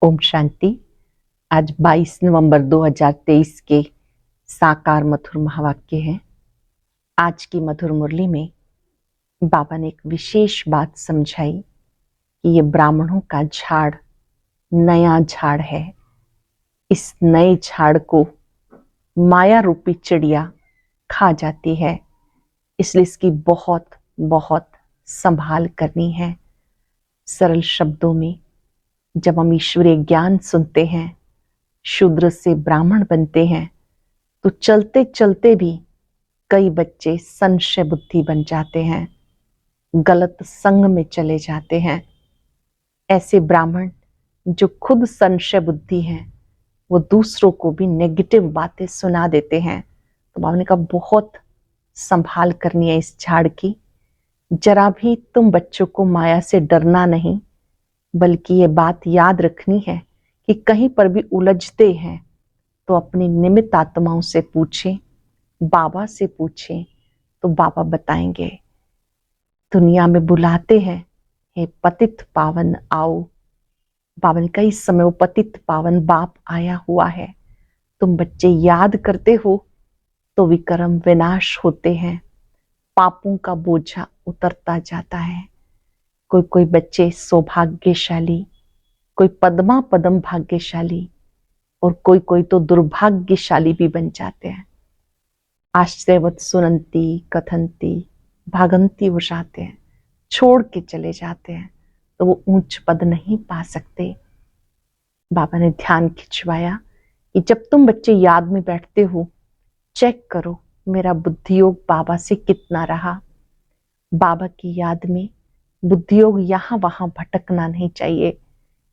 ओम शांति। आज 22 नवंबर 2023 के साकार मधुर महावाक्य हैं। आज की मधुर मुरली में बाबा ने एक विशेष बात समझाई कि ये ब्राह्मणों का झाड़ नया झाड़ है। इस नए झाड़ को माया रूपी चिड़िया खा जाती है, इसलिए इसकी बहुत बहुत संभाल करनी है। सरल शब्दों में जब हम ईश्वरीय ज्ञान सुनते हैं, शूद्र से ब्राह्मण बनते हैं, तो चलते चलते भी कई बच्चे संशय बुद्धि बन जाते हैं, गलत संग में चले जाते हैं। ऐसे ब्राह्मण जो खुद संशय बुद्धि हैं, वो दूसरों को भी नेगेटिव बातें सुना देते हैं। तो बाबा ने कहा बहुत संभाल करनी है इस झाड़ की। जरा भी तुम बच्चों को माया से डरना नहीं, बल्कि ये बात याद रखनी है कि कहीं पर भी उलझते हैं तो अपनी निमित्त आत्माओं से पूछें, बाबा से पूछें, तो बाबा बताएंगे। दुनिया में बुलाते हैं, हे पतित पावन आओ। बाबा ने कई समय वो पतित पावन बाप आया हुआ है। तुम बच्चे याद करते हो तो विक्रम विनाश होते हैं, पापों का बोझा उतरता जाता है। कोई कोई बच्चे सौभाग्यशाली, कोई पद्मा पदम भाग्यशाली, और कोई कोई तो दुर्भाग्यशाली भी बन जाते हैं। आश्रयवत सुनंती कथंती भागंती हो जाते हैं, छोड़ के चले जाते हैं, तो वो ऊंच पद नहीं पा सकते। बाबा ने ध्यान खिंचवाया कि जब तुम बच्चे याद में बैठते हो, चेक करो मेरा बुद्धि योग बाबा से कितना रहा। बाबा की याद में बुद्धि योग यहां वहां भटकना नहीं चाहिए,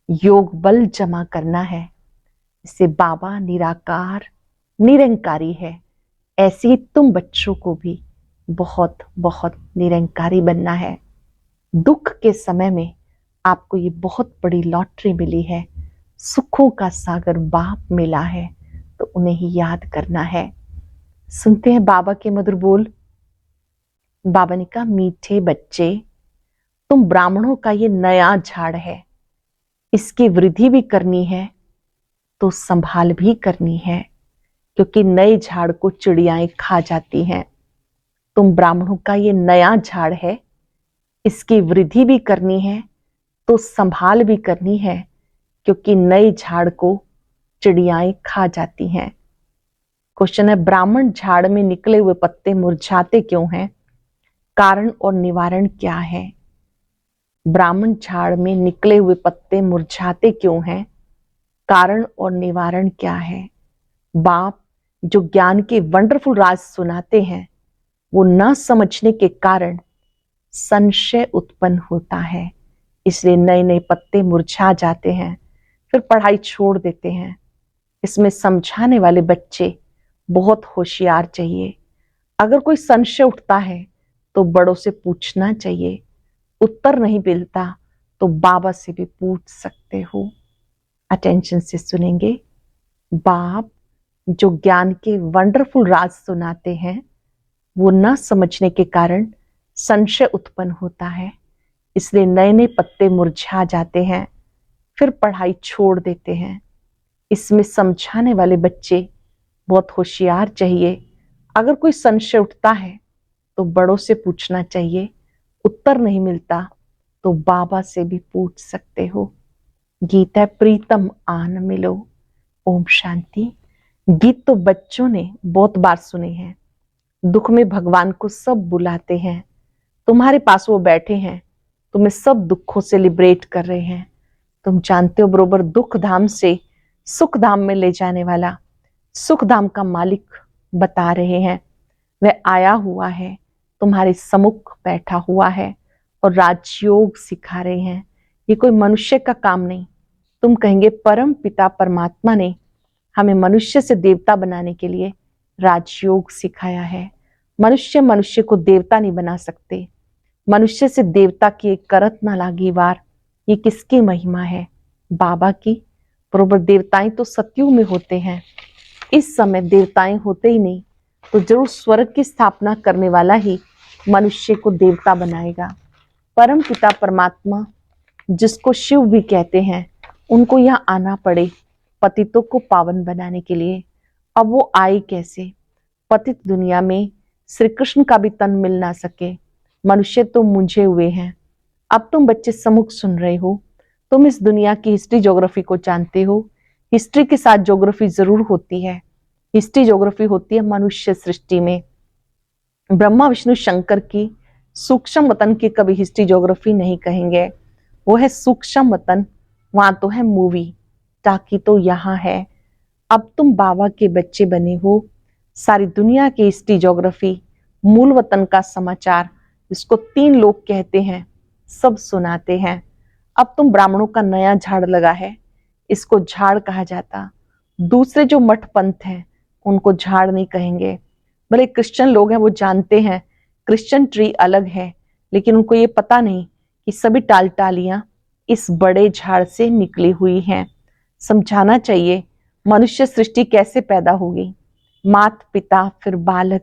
योग बल जमा करना है। इससे बाबा निराकार निरंकारी है, ऐसे ही तुम बच्चों को भी बहुत बहुत निरंकारी बनना है। दुख के समय में आपको ये बहुत बड़ी लॉटरी मिली है, सुखों का सागर बाप मिला है, तो उन्हें ही याद करना है। सुनते हैं बाबा के मधुर बोल। बाबा ने कहा, मीठे बच्चे, तुम ब्राह्मणों का ये नया झाड़ है, इसकी वृद्धि भी करनी है तो संभाल भी करनी है, क्योंकि नए झाड़ को चिड़ियाएं खा जाती हैं। तुम ब्राह्मणों का ये नया झाड़ है, इसकी वृद्धि भी करनी है तो संभाल भी करनी है, क्योंकि नए झाड़ को चिड़ियाएं खा जाती हैं। क्वेश्चन है, ब्राह्मण झाड़ में निकले हुए पत्ते मुरझाते क्यों हैं? कारण और निवारण क्या है? ब्राह्मण झाड़ में निकले हुए पत्ते मुरझाते क्यों हैं? कारण और निवारण क्या है? बाप जो ज्ञान के वंडरफुल राज सुनाते हैं, वो न समझने के कारण संशय उत्पन्न होता है, इसलिए नए नए पत्ते मुरझा जाते हैं, फिर पढ़ाई छोड़ देते हैं। इसमें समझाने वाले बच्चे बहुत होशियार चाहिए। अगर कोई संशय उठता है तो बड़ों से पूछना चाहिए, उत्तर नहीं मिलता तो बाबा से भी पूछ सकते हो। अटेंशन से सुनेंगे। बाप जो ज्ञान के वंडरफुल राज सुनाते हैं, वो न समझने के कारण संशय उत्पन्न होता है, इसलिए नए नए पत्ते मुरझा जाते हैं, फिर पढ़ाई छोड़ देते हैं। इसमें समझाने वाले बच्चे बहुत होशियार चाहिए। अगर कोई संशय उठता है तो बड़ों से पूछना चाहिए, उत्तर नहीं मिलता तो बाबा से भी पूछ सकते हो। गीत है, प्रीतम आन मिलो। ओम शांति। गीत तो बच्चों ने बहुत बार सुने हैं। दुख में भगवान को सब बुलाते हैं, तुम्हारे पास वो बैठे हैं, तुम्हें सब दुखों से लिबरेट कर रहे हैं। तुम जानते हो बरोबर दुख धाम से सुख धाम में ले जाने वाला सुख धाम का मालिक बता रहे हैं। वह आया हुआ है, तुम्हारे सम्मुख बैठा हुआ है और राजयोग सिखा रहे हैं। ये कोई मनुष्य का काम नहीं। तुम कहेंगे परम पिता परमात्मा ने हमें मनुष्य से देवता बनाने के लिए राजयोग सिखाया है। मनुष्य मनुष्य को देवता नहीं बना सकते। मनुष्य से देवता की एक करत ना लागी वार। ये किसकी महिमा है? बाबा की। बरोबर देवताएं तो सतयुग में होते हैं, इस समय देवताएं होते ही नहीं, तो जरूर स्वर्ग की स्थापना करने वाला ही मनुष्य को देवता बनाएगा। परम पिता परमात्मा जिसको शिव भी कहते हैं, उनको यहाँ आना पड़े पतितों को पावन बनाने के लिए। अब वो आए कैसे? पतित दुनिया में श्री कृष्ण का भी तन मिल ना सके, मनुष्य तो मुंझे हुए हैं। अब तुम बच्चे सम्मुख सुन रहे हो, तुम इस दुनिया की हिस्ट्री ज्योग्राफी को जानते हो। हिस्ट्री के साथ ज्योग्राफी जरूर होती है। हिस्ट्री ज्योग्राफी होती है मनुष्य सृष्टि में। ब्रह्मा विष्णु शंकर की सूक्ष्म वतन की कभी हिस्ट्री ज्योग्राफी नहीं कहेंगे, वो है सूक्ष्म वतन। वहां तो है मूवी, ताकि तो यहाँ है। अब तुम बाबा के बच्चे बने हो, सारी दुनिया की हिस्ट्री ज्योग्राफी, मूल वतन का समाचार, जिसको 3 लोग कहते हैं, सब सुनाते हैं। अब तुम ब्राह्मणों का नया झाड़ लगा है, इसको झाड़ कहा जाता। दूसरे जो मठ पंथ हैं उनको झाड़ नहीं कहेंगे। भले क्रिश्चियन लोग हैं, वो जानते हैं क्रिश्चियन ट्री अलग है, लेकिन उनको ये पता नहीं कि सभी टालियां इस बड़े झाड़ से निकली हुई हैं। समझाना चाहिए मनुष्य सृष्टि कैसे पैदा होगी। मात पिता फिर बालक,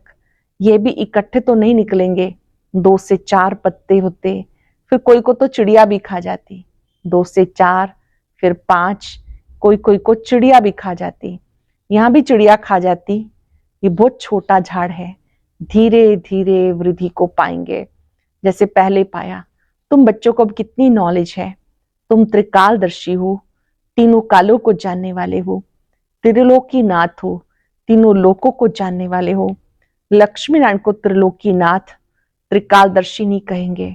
ये भी इकट्ठे तो नहीं निकलेंगे। 2 से 4 पत्ते होते, फिर कोई को तो चिड़िया भी खा जाती। 2 से 4 फिर 5, कोई कोई को चिड़िया भी खा जाती। यहाँ भी चिड़िया खा जाती। ये बहुत छोटा झाड़ है, धीरे धीरे वृद्धि को पाएंगे, जैसे पहले पाया। तुम बच्चों को अब कितनी नॉलेज है, तुम त्रिकालदर्शी हो, तीनों कालों को जानने वाले हो, त्रिलोकीनाथ हो, तीनों लोकों को जानने वाले हो। लक्ष्मी नारायण को त्रिलोकीनाथ त्रिकालदर्शी नहीं कहेंगे।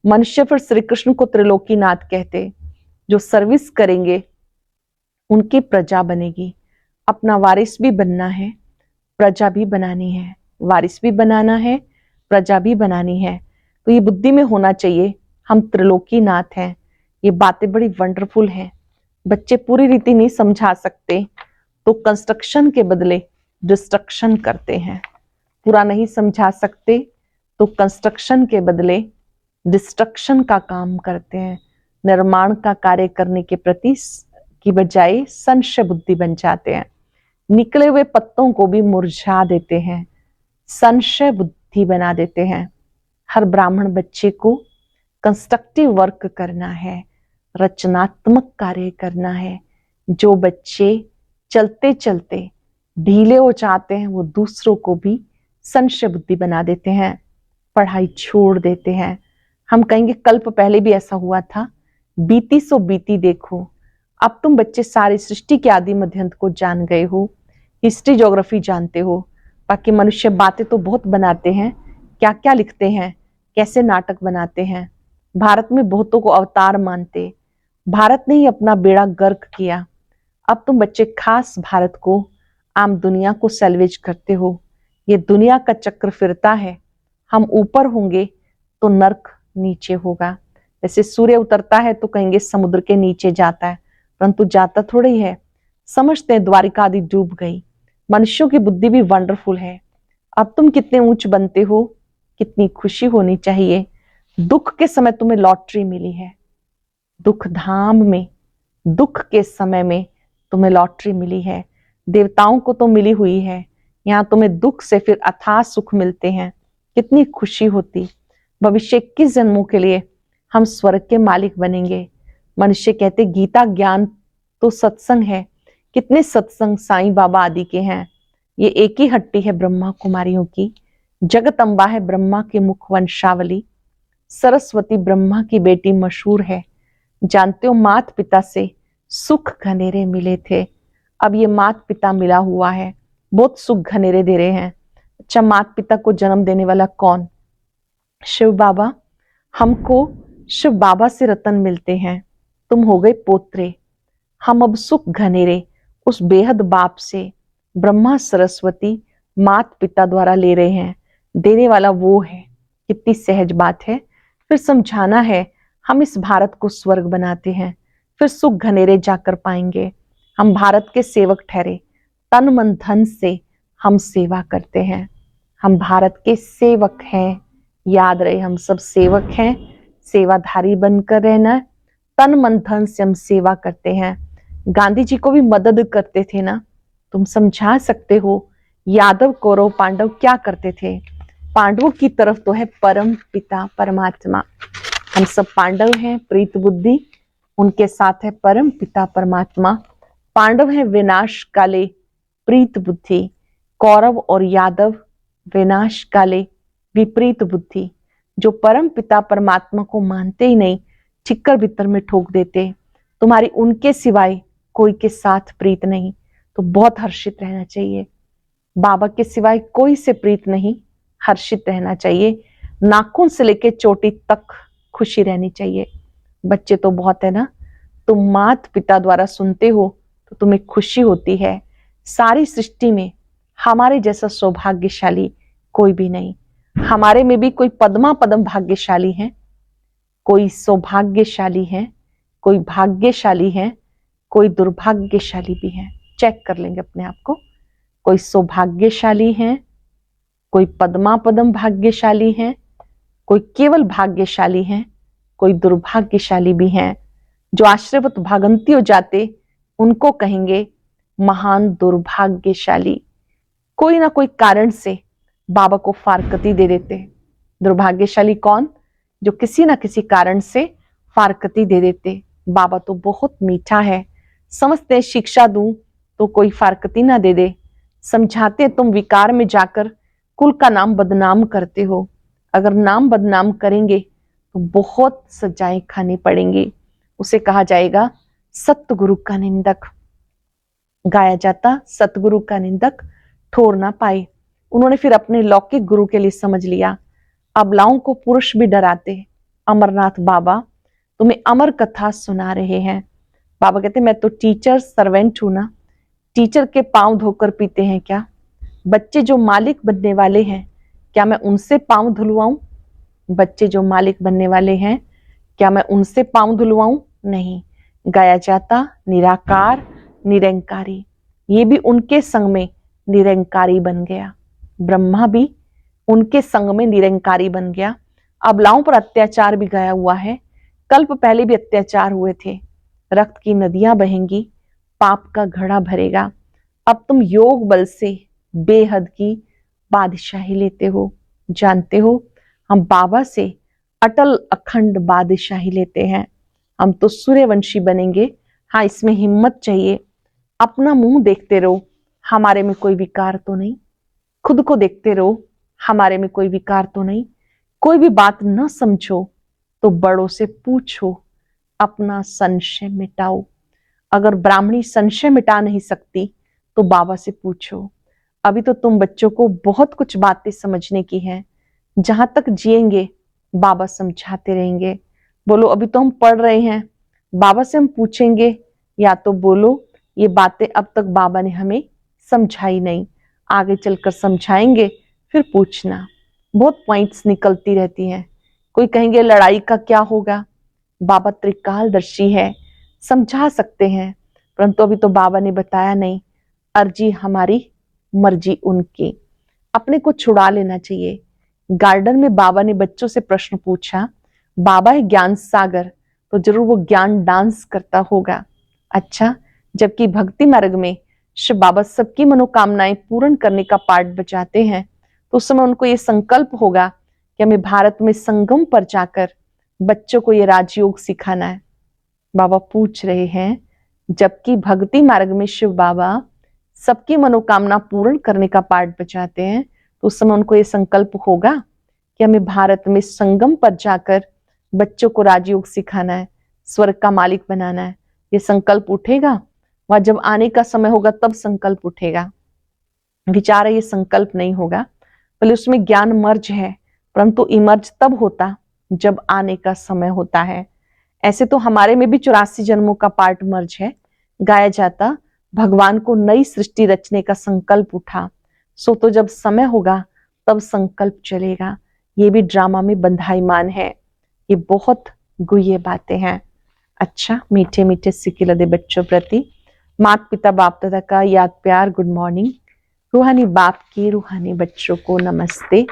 मनुष्य फिर श्री कृष्ण को त्रिलोकीनाथ कहते। जो सर्विस करेंगे उनकी प्रजा बनेगी। अपना वारिस भी बनना है, प्रजा भी बनानी है। वारिस भी बनाना है, प्रजा भी बनानी है। तो ये बुद्धि में होना चाहिए, हम त्रिलोकीनाथ हैं। ये बातें बड़ी वंडरफुल हैं। बच्चे पूरी रीति नहीं समझा सकते तो कंस्ट्रक्शन के बदले डिस्ट्रक्शन करते हैं। पूरा नहीं समझा सकते तो कंस्ट्रक्शन के बदले डिस्ट्रक्शन का काम करते हैं। निर्माण का कार्य करने के प्रति की बजाय संशय बुद्धि बन जाते हैं। निकले हुए पत्तों को भी मुरझा देते हैं, संशय बुद्धि बना देते हैं। हर ब्राह्मण बच्चे को कंस्ट्रक्टिव वर्क करना है, रचनात्मक कार्य करना है। जो बच्चे चलते चलते ढीले हो जाते हैं, वो दूसरों को भी संशय बुद्धि बना देते हैं, पढ़ाई छोड़ देते हैं। हम कहेंगे कल्प पहले भी ऐसा हुआ था, बीती सो बीती देखो। अब तुम बच्चे सारी सृष्टि के आदि मध्यांत को जान गए हो, हिस्ट्री ज्योग्राफी जानते हो। बाकी मनुष्य बातें तो बहुत बनाते हैं, क्या क्या लिखते हैं, कैसे नाटक बनाते हैं। भारत में बहुतों को अवतार मानते, भारत ने ही अपना बेड़ा गर्क किया। अब तुम बच्चे खास भारत को, आम दुनिया को सैल्वेज करते हो। ये दुनिया का चक्र फिरता है, हम ऊपर होंगे तो नर्क नीचे होगा। जैसे सूर्य उतरता है तो कहेंगे समुद्र के नीचे जाता है, परंतु जाता थोड़ी है। समझते हैं द्वारिका आदि डूब गई। मनुष्यों की बुद्धि भी वंडरफुल है। अब तुम कितने ऊंच बनते हो, कितनी खुशी होनी चाहिए। दुख के समय तुम्हें लॉटरी मिली है, दुख धाम में, दुख के समय में तुम्हें लॉटरी मिली है। देवताओं को तो मिली हुई है, यहाँ तुम्हें दुख से फिर अथाह सुख मिलते हैं, कितनी खुशी होती। भविष्य 21 जन्मों के लिए हम स्वर्ग के मालिक बनेंगे। मनुष्य कहते गीता ज्ञान तो सत्संग है, कितने सत्संग साईं बाबा आदि के हैं। ये एक ही हट्टी है ब्रह्मा कुमारियों की, जगदम्बा है ब्रह्मा की मुख वंशावली, सरस्वती ब्रह्मा की बेटी मशहूर है। जानते हो मात पिता से सुख घनेरे मिले थे, अब ये मात पिता मिला हुआ है, बहुत सुख घनेरे दे रहे हैं। अच्छा, मात पिता को जन्म देने वाला कौन? शिव बाबा। हमको शिव बाबा से रतन मिलते हैं, तुम हो गए पोत्रे। हम अब सुख घनेरे उस बेहद बाप से, ब्रह्मा सरस्वती मात पिता द्वारा ले रहे हैं। देने वाला वो है, कितनी सहज बात है। फिर समझाना है, हम इस भारत को स्वर्ग बनाते हैं, फिर सुख घनेरे जाकर पाएंगे। हम भारत के सेवक ठहरे, तन मन धन से हम सेवा करते हैं। हम भारत के सेवक हैं, याद रहे हम सब सेवक हैं, सेवाधारी बनकर रहना। तन मन धन से हम सेवा करते हैं। गांधी जी को भी मदद करते थे ना, तुम समझा सकते हो। यादव कौरव पांडव क्या करते थे? पांडवों की तरफ तो है परम पिता परमात्मा। हम सब पांडव हैं, प्रीत बुद्धि उनके साथ है परम पिता परमात्मा। पांडव है विनाश काले प्रीत बुद्धि, कौरव और यादव विनाश काले विपरीत बुद्धि। जो परम पिता परमात्मा को मानते ही नहीं, ठिक्कर भीतर में ठोक देते, तुम्हारी उनके सिवाय कोई के साथ प्रीत नहीं, तो बहुत हर्षित रहना चाहिए। बाबा के सिवाय कोई से प्रीत नहीं, हर्षित रहना चाहिए। नाखून से लेके चोटी तक खुशी रहनी चाहिए। बच्चे तो बहुत है ना, तुम मात पिता द्वारा सुनते हो तो तुम्हें खुशी होती है। सारी सृष्टि में हमारे जैसा सौभाग्यशाली कोई भी नहीं। हमारे में भी कोई पद्मा पद्म भाग्यशाली है, कोई सौभाग्यशाली है, कोई भाग्यशाली है, कोई दुर्भाग्यशाली भी है। चेक कर लेंगे अपने आप को। कोई सौभाग्यशाली है, कोई पद्मा पद्म भाग्यशाली है, कोई केवल भाग्यशाली है, कोई दुर्भाग्यशाली भी है। जो आश्रयवत भागंती हो जाते उनको कहेंगे महान दुर्भाग्यशाली। कोई ना कोई कारण से बाबा को फारकती दे देते। दुर्भाग्यशाली कौन? जो किसी ना किसी कारण से फारकती दे देते। बाबा तो बहुत मीठा है, समझते शिक्षा दूं तो कोई फारकती ना दे दे। समझाते तुम विकार में जाकर कुल का नाम बदनाम करते हो। अगर नाम बदनाम करेंगे तो बहुत सजाएं खानी पड़ेंगी। उसे कहा जाएगा सतगुरु का निंदक। गाया जाता सतगुरु का निंदक ठोर ना पाए। उन्होंने फिर अपने लौकिक गुरु के लिए समझ लिया। अबलाओं को पुरुष भी डराते। अमरनाथ बाबा तुम्हें अमर कथा सुना रहे हैं। बाबा कहते मैं तो टीचर सर्वेंट हूं ना। टीचर के पांव धोकर पीते हैं क्या? बच्चे जो मालिक बनने वाले हैं, क्या मैं उनसे पांव धुलवाऊं? बच्चे जो मालिक बनने वाले हैं, क्या मैं उनसे पांव धुलवाऊं? नहीं। गाया जाता निराकार निरंकारी। ये भी उनके संग में निरंकारी बन गया। ब्रह्मा भी उनके संग में निरंकारी बन गया। अबलाओं पर अत्याचार भी गाया हुआ है। कल्प पहले भी अत्याचार हुए थे। रक्त की नदियां बहेंगी, पाप का घड़ा भरेगा। अब तुम योग बल से बेहद की बादशाही लेते हो। जानते हो हम बाबा से अटल अखंड बादशाही लेते हैं। हम तो सूर्यवंशी बनेंगे। हाँ, इसमें हिम्मत चाहिए। अपना मुंह देखते रहो, हमारे में कोई विकार तो नहीं। खुद को देखते रहो, हमारे में कोई विकार तो नहीं। कोई भी बात न समझो तो बड़ों से पूछो, अपना संशय मिटाओ। अगर ब्राह्मणी संशय मिटा नहीं सकती तो बाबा से पूछो। अभी तो तुम बच्चों को बहुत कुछ बातें समझने की हैं। जहां तक जिएंगे बाबा समझाते रहेंगे। बोलो अभी तो हम पढ़ रहे हैं, बाबा से हम पूछेंगे, या तो बोलो ये बातें अब तक बाबा ने हमें समझाई नहीं, आगे चलकर समझाएंगे, फिर पूछना। बहुत पॉइंट्स निकलती रहती हैं। कोई कहेंगे लड़ाई का क्या होगा? बाबा त्रिकालदर्शी है, समझा सकते हैं, परंतु अभी तो बाबा ने बताया नहीं। अर्जी हमारी, मर्जी उनकी। अपने को छुड़ा लेना चाहिए। गार्डन में बाबा ने बच्चों से प्रश्न पूछा, बाबा है ज्ञान सागर, तो जरूर वो ज्ञान डांस करता होगा। अच्छा, जबकि भक्ति मार्ग में शिव बाबा सबकी मनोकामनाएं पूर्ण करने का पाठ बजाते हैं, तो उस समय उनको ये संकल्प होगा कि हमें भारत में संगम पर जाकर बच्चों को ये राजयोग सिखाना है। बाबा पूछ रहे हैं, जबकि भक्ति मार्ग में शिव बाबा सबकी मनोकामना पूर्ण करने का पाठ बजाते हैं, तो उस समय उनको ये संकल्प होगा कि हमें भारत में संगम पर जाकर बच्चों को राजयोग सिखाना है, स्वर्ग का मालिक बनाना है। ये संकल्प उठेगा। वहां जब आने का समय होगा तब संकल्प उठेगा। विचार है ये संकल्प नहीं होगा, भले उसमें ज्ञान मर्ज है, परंतु इमर्ज तब होता जब आने का समय होता है। ऐसे तो हमारे में भी 84 जन्मों का पार्ट मर्ज है। गाया जाता भगवान को नई सृष्टि रचने का संकल्प उठा, सो तो जब समय होगा तब संकल्प चलेगा। ये भी ड्रामा में बंधाईमान है। ये बहुत गुह्य बातें हैं। अच्छा, मीठे मीठे सिक्के लदे बच्चों प्रति माता पिता बाप दादा का याद प्यार गुड मॉर्निंग। रूहानी बाप की रूहानी बच्चों को नमस्ते।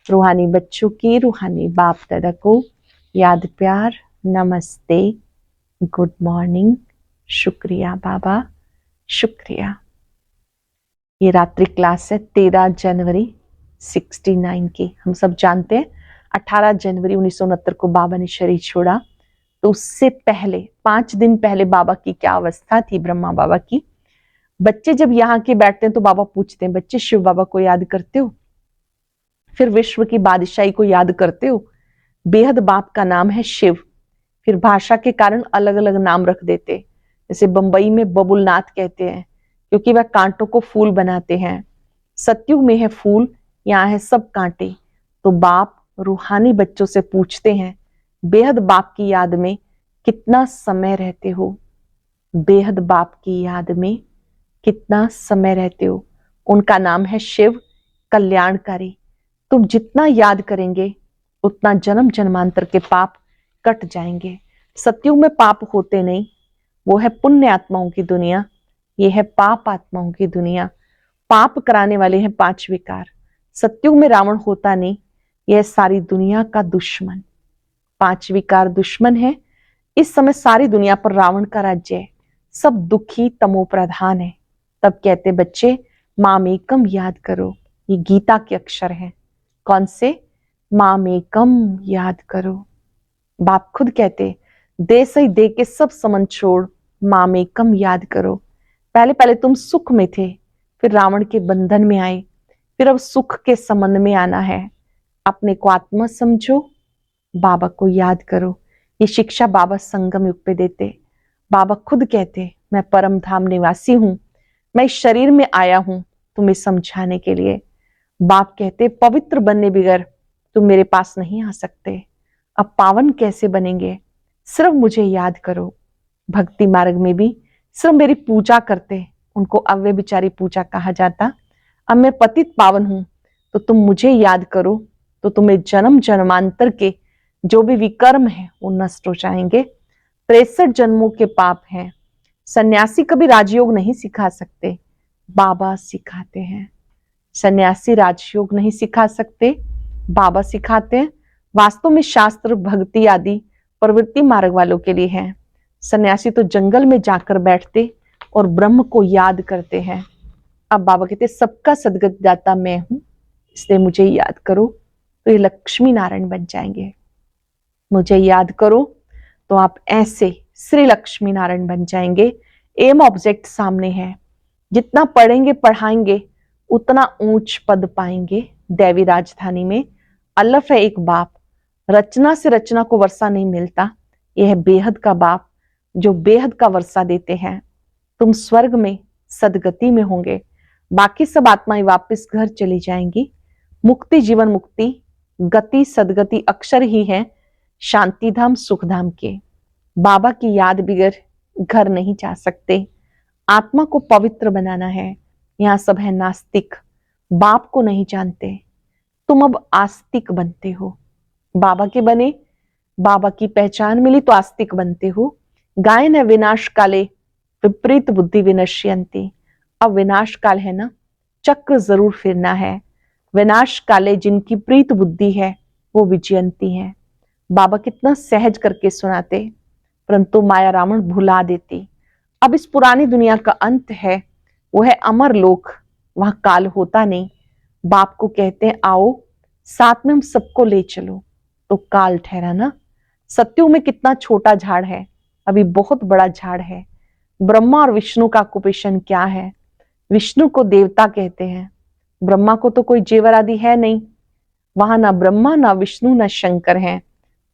रूहानी बच्चों की रूहानी बाप दादा को याद प्यार नमस्ते, गुड मॉर्निंग। शुक्रिया बाबा, शुक्रिया। ये रात्रि क्लास है 13 जनवरी 69 की। हम सब जानते हैं 18 जनवरी 1969 को बाबा ने शरीर छोड़ा। तो उससे पहले 5 दिन पहले बाबा की क्या अवस्था थी, ब्रह्मा बाबा की। बच्चे जब यहाँ के बैठते हैं तो बाबा पूछते हैं, बच्चे शिव बाबा को याद करते हो? फिर विश्व की बादशाही को याद करते हो? बेहद बाप का नाम है शिव। फिर भाषा के कारण अलग अलग नाम रख देते, जैसे बंबई में बबुलनाथ कहते हैं क्योंकि वह कांटों को फूल बनाते हैं। सतयुग में है फूल, यहाँ है सब कांटे। तो बाप रूहानी बच्चों से पूछते हैं, बेहद बाप की याद में कितना समय रहते हो? बेहद बाप की याद में कितना समय रहते हो? उनका नाम है शिव कल्याणकारी। तुम जितना याद करेंगे उतना जन्म जन्मांतर के पाप कट जाएंगे। सतयुग में पाप होते नहीं, वो है पुण्य आत्माओं की दुनिया, ये है पाप आत्माओं की दुनिया। पाप कराने वाले हैं 5 विकार। सतयुग में रावण होता नहीं, यह सारी दुनिया का दुश्मन। 5 विकार दुश्मन है। इस समय सारी दुनिया पर रावण का राज्य है, सब दुखी तमो प्रधान है। तब कहते बच्चे मामेकम याद करो, ये गीता के अक्षर हैं। कौन से? मामेकम याद करो। बाप खुद कहते दे सही दे के सब समन छोड़, मामेकम याद करो। पहले पहले तुम सुख में थे, फिर रावण के बंधन में आए, फिर अब सुख के संबंध में आना है। अपने को आत्मा समझो, बाबा को याद करो। ये शिक्षा बाबा संगम युग पे देते। बाबा खुद कहते मैं परम धाम निवासी हूं, मैं इस शरीर में आया हूं तुम्हें समझाने के लिए। बाप कहते पवित्र बनने बगैर तुम मेरे पास नहीं आ सकते। अब पावन कैसे बनेंगे? सिर्फ मुझे याद करो। भक्ति मार्ग में भी सिर्फ मेरी पूजा करते, उनको अव्य विचारी पूजा कहा जाता। अब मैं पतित पावन हूं तो तुम मुझे याद करो, तो तुम्हें जन्म जन्मांतर के जो भी विकर्म है वो नष्ट हो जाएंगे। 63 जन्मों के पाप हैं। सन्यासी कभी राजयोग नहीं सिखा सकते, बाबा सिखाते हैं। सन्यासी राजयोग नहीं सिखा सकते, बाबा सिखाते हैं। वास्तव में शास्त्र भक्ति आदि प्रवृत्ति मार्ग वालों के लिए है। सन्यासी तो जंगल में जाकर बैठते और ब्रह्म को याद करते हैं। अब बाबा कहते सबका सदगत दाता मैं हूं, इसलिए मुझे याद करो तो ये लक्ष्मी नारायण बन जाएंगे। मुझे याद करो तो आप ऐसे श्री लक्ष्मी नारायण बन जाएंगे। एम ऑब्जेक्ट सामने है, जितना पढ़ेंगे पढ़ाएंगे उतना ऊंच पद पाएंगे दैवी राजधानी में। अल्लाफ है एक बाप, रचना से रचना को वर्षा नहीं मिलता, यह है बेहद का बाप जो बेहद का वर्षा देते हैं। तुम स्वर्ग में सदगति में होंगे, बाकी सब आत्माएं वापस घर चली जाएंगी। मुक्ति जीवन मुक्ति गति सदगति अक्षर ही है शांति धाम सुख धाम के। बाबा की याद बिगर घर नहीं जा सकते। आत्मा को पवित्र बनाना है। यहाँ सब है नास्तिक, बाप को नहीं जानते। तुम अब आस्तिक बनते हो, बाबा के बने, बाबा की पहचान मिली तो आस्तिक बनते हो। गायन है विनाश काले विपरीत बुद्धि विनश्यंती। अब विनाश काल है ना, चक्र जरूर फिरना है। विनाश काले जिनकी प्रीत बुद्धि है वो विजयंती है। बाबा कितना सहज करके सुनाते, परंतु माया रावण भुला देती। अब इस पुरानी दुनिया का अंत है, वो है अमर लोक, वहां काल होता नहीं। बाप को कहते हैं आओ साथ में हम सबको ले चलो, तो काल ठहरा ना। सत्युग में कितना छोटा झाड़ है, अभी बहुत बड़ा झाड़ है। ब्रह्मा और विष्णु का ऑक्युपेशन क्या है? विष्णु को देवता कहते हैं, ब्रह्मा को तो कोई जेवर आदि है नहीं। वहां ना ब्रह्मा ना विष्णु ना शंकर हैं।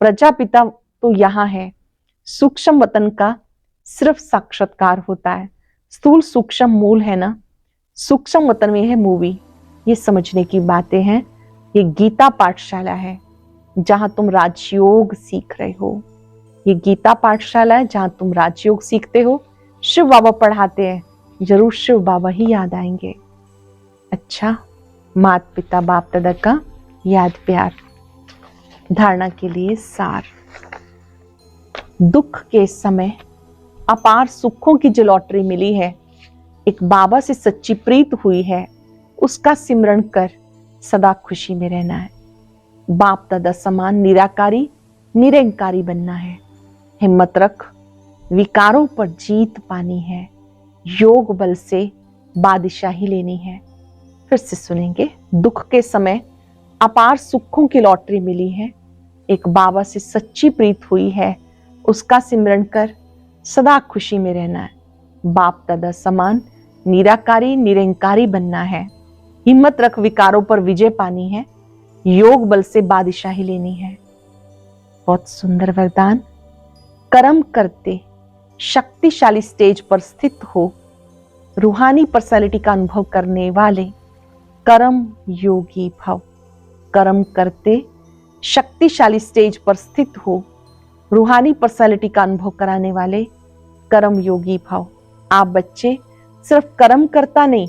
प्रजापिता तो यहाँ है। सूक्ष्म वतन का सिर्फ साक्षात्कार होता है, स्थूल सूक्ष्म मूल है ना। सूक्ष्म वतन में है मूवी, ये समझने की बातें हैं। ये गीता पाठशाला है जहां तुम राजयोग सीख रहे हो। ये गीता पाठशाला है जहां तुम राजयोग सीखते हो। शिव बाबा पढ़ाते हैं, जरूर शिव बाबा ही याद आएंगे। अच्छा, माता पिता बाप दादा का याद प्यार। धारणा के लिए सार। दुख के समय अपार सुखों की जो लॉटरी मिली है, एक बाबा से सच्ची प्रीत हुई है, उसका सिमरण कर सदा खुशी में रहना है। बाप दादा समान निराकारी निरंकारी बनना है। हिम्मत रख, विकारों पर जीत पानी है। योग बल से बादशाही लेनी है। फिर से सुनेंगे। दुख के समय अपार सुखों की लॉटरी मिली है, एक बाबा से सच्ची प्रीत हुई है, उसका सिमरण कर सदा खुशी में रहना है। बाप दादा समान निराकारी निरंकारी बनना है। हिम्मत रख विकारों पर विजय पानी है। योग बल से बादशाही लेनी है। बहुत सुंदर वरदान। कर्म करते शक्तिशाली स्टेज पर स्थित हो, रूहानी पर्सनालिटी का अनुभव करने वाले कर्म योगी भव। कर्म करते शक्तिशाली स्टेज पर स्थित हो, रूहानी पर्सनालिटी का अनुभव कराने वाले कर्म योगी भव। आप बच्चे सिर्फ कर्म करता नहीं,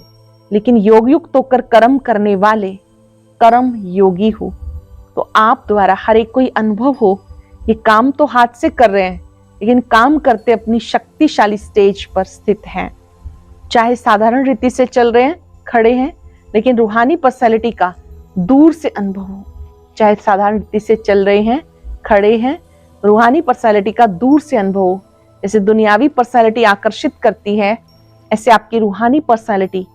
लेकिन योग युक्त होकर कर्म करने वाले कर्म योगी हो। तो आप द्वारा हर एक कोई अनुभव हो, ये काम तो हाथ से कर रहे हैं, लेकिन काम करते अपनी शक्तिशाली स्टेज पर स्थित हैं। चाहे साधारण रीति से चल रहे हैं, खड़े हैं, लेकिन रूहानी पर्सनालिटी का दूर से अनुभव हो। चाहे साधारण रीति से चल रहे हैं, खड़े हैं, रूहानी पर्सनालिटी का दूर से अनुभव हो। जैसे दुनियावी पर्सनालिटी आकर्षित करती है, ऐसे आपकी रूहानी पर्सनालिटी,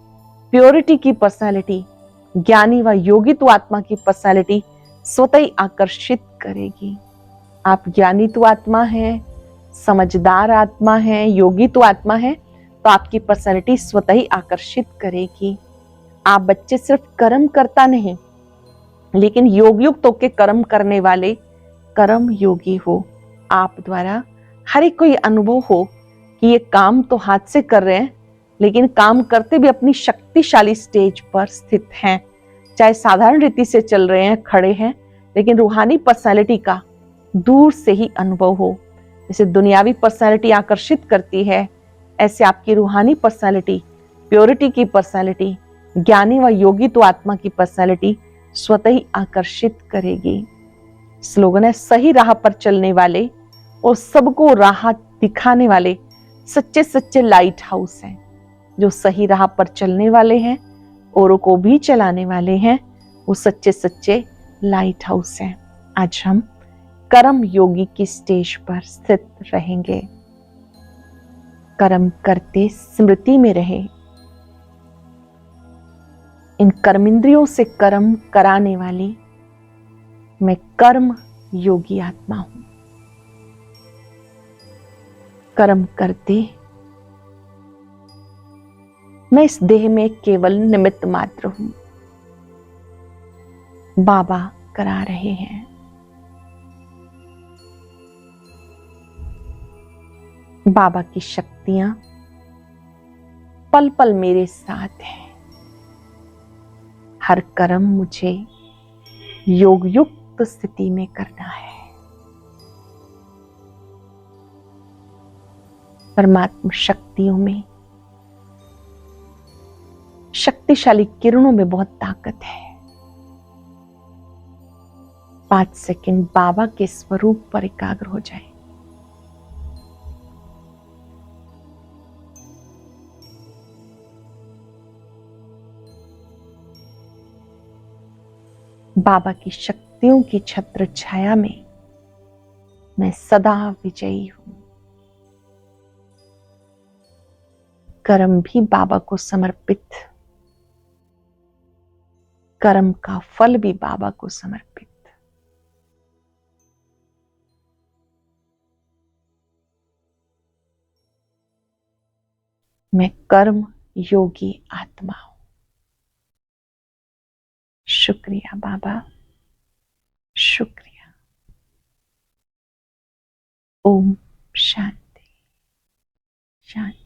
प्योरिटी की पर्सनालिटी, ज्ञानी व योगी तो आत्मा की पर्सनालिटी स्वतः ही आकर्षित करेगी। आप ज्ञानी तो आत्मा है, समझदार आत्मा है, योगी तो आत्मा है, तो आपकी पर्सनालिटी स्वतः ही आकर्षित करेगी। आप बच्चे सिर्फ कर्म करता नहीं, लेकिन योग युक्त होकर कर्म करने वाले कर्म योगी हो। आप द्वारा हर एक को ये अनुभव हो कि ये काम तो हाथ से कर रहे हैं, लेकिन काम करते भी अपनी शक्तिशाली स्टेज पर स्थित हैं। चाहे साधारण रीति से चल रहे हैं, खड़े हैं, लेकिन रूहानी पर्सनालिटी का दूर से ही अनुभव हो। जैसे दुनियावी पर्सनालिटी आकर्षित करती है, ऐसे आपकी रूहानी पर्सनालिटी, प्योरिटी की पर्सनालिटी, ज्ञानी व योगी तो आत्मा की पर्सनालिटी स्वतः ही आकर्षित करेगी। स्लोगन है, सही राह पर चलने वाले और सबको राह दिखाने वाले सच्चे सच्चे लाइट हाउस हैं। जो सही राह पर चलने वाले हैं, औरों को भी चलाने वाले हैं, वो सच्चे सच्चे लाइट हाउस हैं। आज हम कर्म योगी की स्टेज पर स्थित रहेंगे। कर्म करते स्मृति में रहे। इन कर्मेंद्रियों से कर्म कराने वाली मैं कर्म योगी आत्मा हूं। कर्म करते मैं इस देह में केवल निमित्त मात्र हूं। बाबा करा रहे हैं। बाबा की शक्तियां पल पल मेरे साथ हैं। हर कर्म मुझे योग युक्त स्थिति में करना है। परमात्मा शक्तियों में, शक्तिशाली किरणों में बहुत ताकत है। 5 सेकंड बाबा के स्वरूप पर एकाग्र हो जाए। बाबा की शक्तियों की छत्र छाया में मैं सदा विजयी हूं। कर्म भी बाबा को समर्पित, कर्म का फल भी बाबा को समर्पित। मैं कर्म योगी आत्मा हूं। शुक्रिया बाबा, शुक्रिया। ओम शांति शांति।